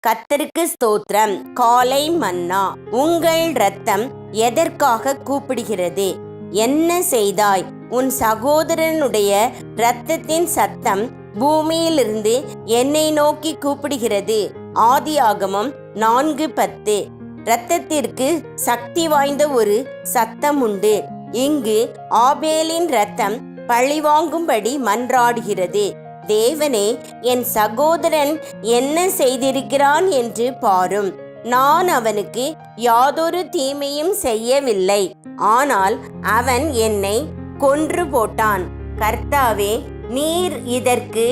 கர்த்தருக்கு ஸ்தோத்திரம். காலை மன்னா. உங்கள் இரத்தம் எதற்காக கூப்பிடுகிறது? என்ன செய்தாய்? உன் சகோதரனுடைய இரத்தத்தின் சத்தம் பூமியிலிருந்து என்னை நோக்கி கூப்பிடுகிறது. ஆதியாகமம் 4:10. இரத்தத்திற்கு சக்தி வாய்ந்த ஒரு சத்தம் உண்டு. இங்கு ஆபேலின் இரத்தம் பழிவாங்கும்படி மன்றாடுகிறது. தேவனே, என் சகோதரன் என்ன செய்திருக்கிறான் என்று பாரும். நான் அவனுக்கு யாதொரு தீமையும் செய்யவில்லை, ஆனால் அவன் என்னை கொன்று போட்டான். கர்த்தாவே, நீர் இதற்கு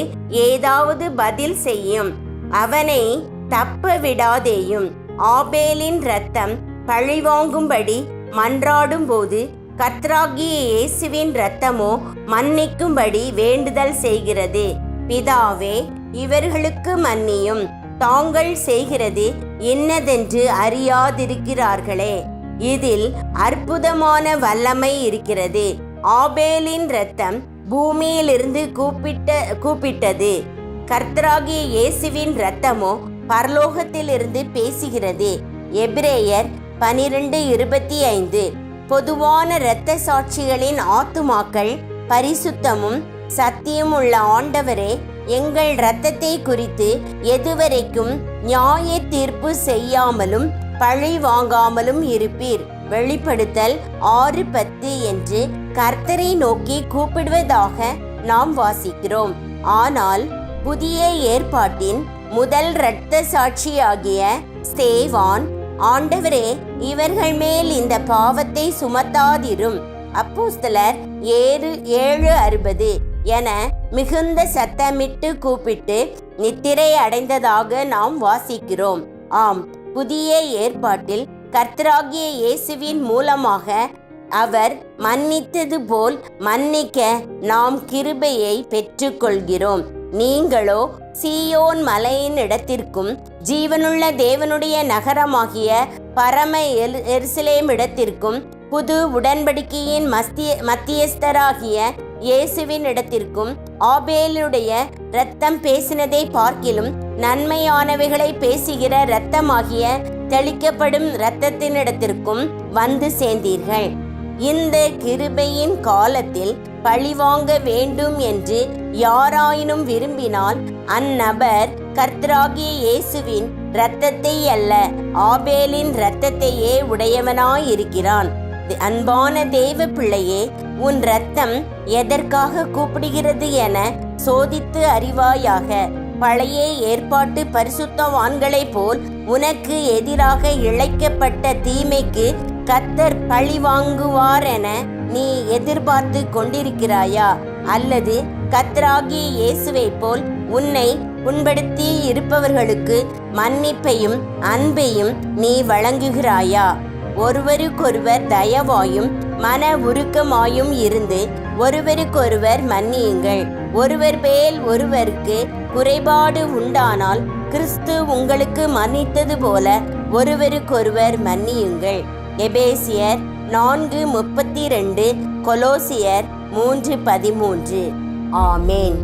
ஏதாவது பதில் செய்யும். அவனை தப்ப விடாதேயும். ஆபேலின் இரத்தம் பழிவாங்கும்படி மன்றாடும் போது கர்த்தராகிய இயேசுவின் இரத்தமோ மன்னிக்கும்படி வேண்டுதல் செய்கிறது. பிதாவே, இவர்களுக்கு மன்னியும், தாங்கள் செய்கிறது இன்னதென்று அறியாதிருக்கிறார்களே. இதில் அற்புதமான வல்லமை இருக்கிறது. ஆபேலின் இரத்தம் பூமியிலிருந்து கூப்பிட்டது. கர்த்தராகிய இயேசுவின் இரத்தமோ பரலோகத்திலிருந்து பேசுகிறது. எபிரேயர் 12:25. பொதுவான இரத்த சாட்சிகளின் ஆத்துமாக்கள் பரிசுத்தமும் சத்தியமுள்ள ஆண்டவரே, எங்கள் இரத்தத்தை குறித்து எதுவரைக்கும் நியாய தீர்ப்பு செய்யாமலும் பழி வாங்காமலும் இருப்பீர். வெளிப்படுத்தல் 6:10 என்று கர்த்தரை நோக்கி கூப்பிடுவதாக நாம் வாசிக்கிறோம். ஆனால் புதிய ஏற்பாட்டின் முதல் இரத்த சாட்சியாகிய ஸ்தேவான், ஆண்டவரே, இவர்கள் மேல் இந்த பாவத்தை சுமத்தாதிரும், அப்போஸ்தலர் 7:60 என மிகுந்த சத்தமிட்டு கூப்பிட்டு நித்திரை அடைந்ததாக நாம் வாசிக்கிறோம். ஆம், புதிய ஏற்பாட்டில் கர்த்தராகிய இயேசுவின் மூலமாக அவர் மன்னித்தது போல் மன்னிக்க நாம் கிருபையை பெற்றுக்கொள்கிறோம். நீங்களோ சீயோன் மலையின் இடத்திற்கும் ஜீவனுள்ள தேவனுடைய நகரமாகிய பரம எருசலேம் இடத்திற்கும் புது உடன்படிக்கையின் மத்தியஸ்தராகிய இயேசுவின் இடத்திற்கும் ஆபேலுடைய இரத்தம் பேசினதை பார்க்கிலும் நன்மையானவைகளை பேசுகிற இரத்தமாகிய தெளிக்கப்படும் இரத்தத்தினிடத்திற்கும் வந்து சேர்ந்தீர்கள். இந்த கிருபையின் காலத்தில் பழிவாங்க வேண்டும் என்று யாராயினும் விரும்பினால் அந்நபர் கர்த்தராகிய இயேசுவின் இரத்தத்தை அல்ல, ஆபேலின் இரத்தத்தையே உடையவனாயிருக்கிறான். அன்பான தேவ பிள்ளையே, உன் இரத்தம் எதற்காக கூப்பிடுகிறது என சோதித்து அறிவாயாக. பழைய ஏற்பாட்டு பரிசுத்தவான்களைப் போல் உனக்கு எதிராக இழைக்கப்பட்ட தீமைக்கு கர்த்தர் பழி வாங்குவார் என நீ எதிர்பார்த்து கொண்டிருக்கிறாயா? அல்லது கர்த்தராகிய இயேசுவை போல் உன்னை புண்படுத்தி இருப்பவர்களுக்கு மன்னிப்பையும் அன்பையும் நீ வழங்குகிறாயா? ஒருவருக்கொருவர் தயவாயும் மன உருக்கமாயும் இருந்து ஒருவருக்கொருவர் மன்னியுங்கள். ஒருவர் மேல் ஒருவருக்கு குறைபாடு உண்டானால் கிறிஸ்து உங்களுக்கு மன்னித்தது போல ஒருவருக்கொருவர் மன்னியுங்கள். எபேசியர் 4:32, கொலோசியர் 3:13. ஆமேன்.